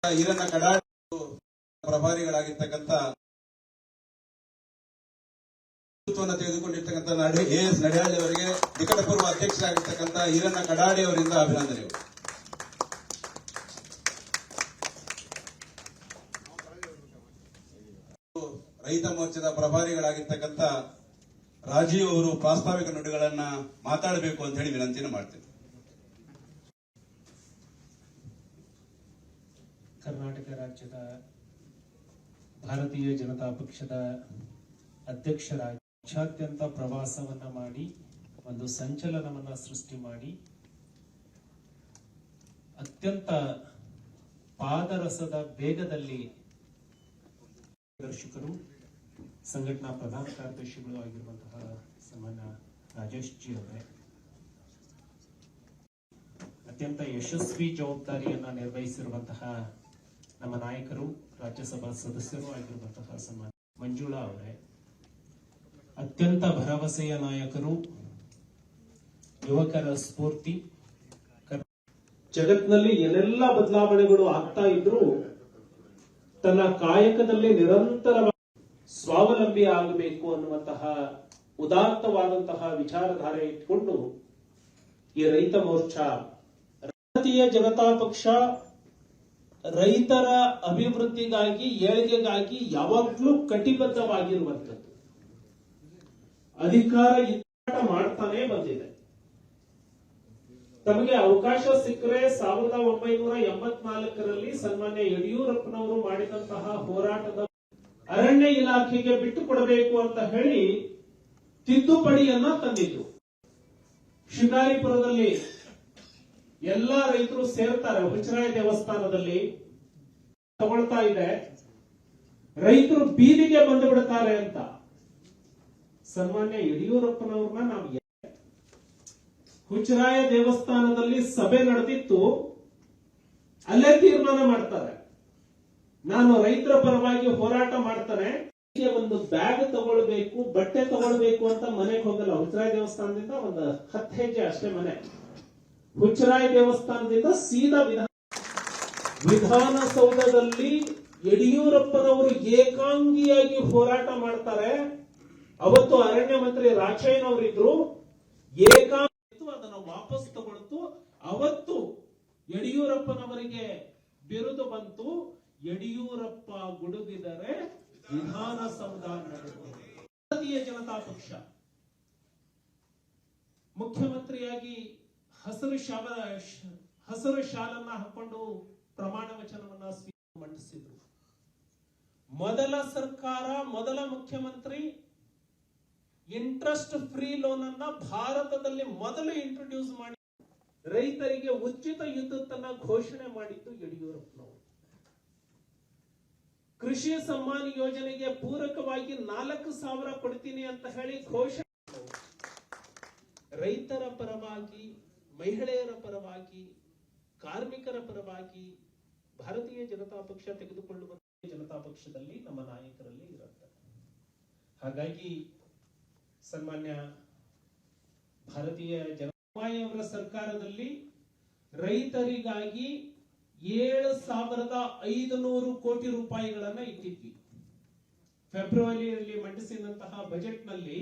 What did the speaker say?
Iranna Kadadi ಪ್ರಭಾರಿಗಳಾಗಿರ್ತಕ್ಕಂಥ ತೆಗೆದುಕೊಂಡಿರ್ತಕ್ಕಂಥ as ನಡ್ಯಾಳಿ ಅವರಿಗೆ ನಿಕಟಪೂರ್ವ ಅಧ್ಯಕ್ಷರಾಗಿರ್ತಕ್ಕಂಥ ಈರಣ್ಣ ಕಡಾಡಿ ಅವರಿಂದ ಅಭಿನಂದನೆಗಳು. ರೈತ ಮೋರ್ಚಾದ ಪ್ರಭಾರಿಗಳಾಗಿರ್ತಕ್ಕಂಥ ರಾಜೀವ್ ಅವರು ಪ್ರಾಸ್ತಾವಿಕ ನುಡಿಗಳನ್ನ ಮಾತಾಡಬೇಕು ಅಂತ ಹೇಳಿ ವಿನಂತಿಯನ್ನು ಮಾಡ್ತೇನೆ. ಕರ್ನಾಟಕ ರಾಜ್ಯದ ಭಾರತೀಯ ಜನತಾ ಪಕ್ಷದ ಅಧ್ಯಕ್ಷರಾಗಿ ದೇಶಾದ್ಯಂತ ಪ್ರವಾಸವನ್ನ ಮಾಡಿ ಒಂದು ಸಂಚಲನವನ್ನ ಸೃಷ್ಟಿ ಮಾಡಿ ಅತ್ಯಂತ ಪಾದರಸದ ವೇಗದಲ್ಲಿ ದರ್ಶಕರು ಸಂಘಟನಾ ಪ್ರಧಾನ ಕಾರ್ಯದರ್ಶಿಗಳು ಆಗಿರುವಂತಹ ಸನ್ಮಾನ್ಯ ರಾಜೇಶ್ ಜಿ ಅವರೇ, ಅತ್ಯಂತ ಯಶಸ್ವಿ ಜವಾಬ್ದಾರಿಯನ್ನ ನಿರ್ವಹಿಸಿರುವಂತಹ ನಮ್ಮ ನಾಯಕರು, ರಾಜ್ಯಸಭಾ ಸದಸ್ಯರು ಆಗಿರುವಂತಹ ಸನ್ಮಾನ್ಯ ಮಂಜುಳಾ ಅವರೇ, ಅತ್ಯಂತ ಭರವಸೆಯ ನಾಯಕರು, ಯುವಕರ ಸ್ಫೂರ್ತಿ. ಜಗತ್ತಿನಲ್ಲಿ ಏನೆಲ್ಲ ಬದಲಾವಣೆಗಳು ಆಗ್ತಾ ಇದ್ರು ತನ್ನ ಕಾಯಕದಲ್ಲಿ ನಿರಂತರವಾಗಿ ಸ್ವಾವಲಂಬಿ ಆಗಬೇಕು ಅನ್ನುವಂತಹ ಉದಾತ್ತವಾದಂತಹ ವಿಚಾರಧಾರೆ ಇಟ್ಕೊಂಡು ಈ ರೈತ ಮೋರ್ಚಾ, ಭಾರತೀಯ ಜನತಾ ಪಕ್ಷ ರೈತರ ಅಭಿವೃದ್ಧಿಗಾಗಿ, ಏಳಿಗೆಗಾಗಿ ಯಾವಾಗ್ಲೂ ಕಟಿಬದ್ಧವಾಗಿರುವಂಥದ್ದು. ಅಧಿಕಾರ ಇಟ್ಟಾಟ ಮಾಡ್ತಾನೆ ಬಂದಿದೆ. ತಮಗೆ ಅವಕಾಶ ಸಿಕ್ಕರೆ 1984ರಲ್ಲಿ ಸನ್ಮಾನ್ಯ ಯಡಿಯೂರಪ್ಪನವರು ಮಾಡಿದಂತಹ ಹೋರಾಟದ ಅರಣ್ಯ ಇಲಾಖೆಗೆ ಬಿಟ್ಟು ಕೊಡಬೇಕು ಅಂತ ಹೇಳಿ ತಿದ್ದುಪಡಿಯನ್ನ ತಂದಿದ್ರು. ಶಿಕಾರಿಪುರದಲ್ಲಿ ಎಲ್ಲಾ ರೈತರು ಸೇರ್ತಾರೆ, ಹುಚ್ಚರಾಯ ದೇವಸ್ಥಾನದಲ್ಲಿ ತಗೊಳ್ತಾ ಇದೆ, ರೈತರು ಬೀದಿಗೆ ಬಂದು ಬಿಡ್ತಾರೆ ಅಂತ ಸನ್ಮಾನ್ಯ ಯಡಿಯೂರಪ್ಪನವ್ರನ್ನ ನಾವು ಹುಚ್ಚರಾಯ ದೇವಸ್ಥಾನದಲ್ಲಿ ಸಭೆ ನಡೆದಿತ್ತು, ಅಲ್ಲೇ ತೀರ್ಮಾನ ಮಾಡ್ತಾರೆ, ನಾನು ರೈತರ ಪರವಾಗಿ ಹೋರಾಟ ಮಾಡ್ತಾನೆ, ಒಂದು ಬ್ಯಾಗ್ ತಗೊಳ್ಬೇಕು, ಬಟ್ಟೆ ತಗೊಳ್ಬೇಕು ಅಂತ ಮನೆಗೆ ಹೋಗಲ್ಲ. ಹುಚ್ಚರಾಯ ದೇವಸ್ಥಾನದಿಂದ ಒಂದು 10 ಹೆಜ್ಜೆ ಅಷ್ಟೇ ಮನೆ. ಹುಚ್ಚರಾಯ ದೇವಸ್ಥಾನದಿಂದ ಸೀದಾ ವಿಧಾನಸೌಧದಲ್ಲಿ ಯಡಿಯೂರಪ್ಪನವರು ಏಕಾಂಗಿಯಾಗಿ ಹೋರಾಟ ಮಾಡ್ತಾರೆ. ಅವತ್ತು ಅರಣ್ಯ ಮಂತ್ರಿ ರಾಚಯ್ಯನವರಿದ್ರು, ಏಕಾಂಗಿ ಅದನ್ನು ವಾಪಸ್ ತಗೊಳ್ತು. ಅವತ್ತು ಯಡಿಯೂರಪ್ಪನವರಿಗೆ ಬಿರುದು ಬಂತು, ಯಡಿಯೂರಪ್ಪ ಗುಡುಗಿದರೆ ವಿಧಾನಸೌಧ ನಡೆಯುತ್ತದೆ. ಭಾರತೀಯ ಜನತಾ ಪಕ್ಷ ಮುಖ್ಯಮಂತ್ರಿಯಾಗಿ ಹಸಿರು ಶಾಲನ್ನ ಹಾಕೊಂಡು ಪ್ರಮಾಣ ವಚನವನ್ನ ಮಂಡಿಸಿದ್ರು. ಮೊದಲ ಸರ್ಕಾರ, ಮೊದಲ ಮುಖ್ಯಮಂತ್ರಿ ಇಂಟ್ರೆಸ್ಟ್ ಫ್ರೀ ಲೋನ್ ಅನ್ನ ಭಾರತದಲ್ಲಿ ಮೊದಲು ಇಂಟ್ರೊಡ್ಯೂಸ್ ಮಾಡಿ ರೈತರಿಗೆ ಉಚಿತ ವಿದ್ಯುತ್ತನ್ನ ಘೋಷಣೆ ಮಾಡಿದ್ದು ಯಡಿಯೂರಪ್ಪನವರು. ಕೃಷಿ ಸಮ್ಮಾನ ಯೋಜನೆಗೆ ಪೂರಕವಾಗಿ 4,000 ಕೊಡ್ತೀನಿ ಅಂತ ಹೇಳಿ ಘೋಷಣೆ. ರೈತರ ಪರವಾಗಿ, ಮಹಿಳೆಯರ ಪರವಾಗಿ, ಕಾರ್ಮಿಕರ ಪರವಾಗಿ ಭಾರತೀಯ ಜನತಾ ಪಕ್ಷ ತೆಗೆದುಕೊಳ್ಳುವ ಜನತಾ ಪಕ್ಷದಲ್ಲಿ ನಮ್ಮ ನಾಯಕರಲ್ಲಿ ಇರುತ್ತೆ. ಹಾಗಾಗಿ ಸನ್ಮಾನ್ಯ ಭಾರತೀಯ ಜನತಾ ಸರ್ಕಾರದಲ್ಲಿ ರೈತರಿಗಾಗಿ 7,500 ಕೋಟಿ ರೂಪಾಯಿಗಳನ್ನ ಇಟ್ಟಿದ್ವಿ. ಫೆಬ್ರವರಿಯಲ್ಲಿ ಮಂಡಿಸಿದಂತಹ ಬಜೆಟ್ ನಲ್ಲಿ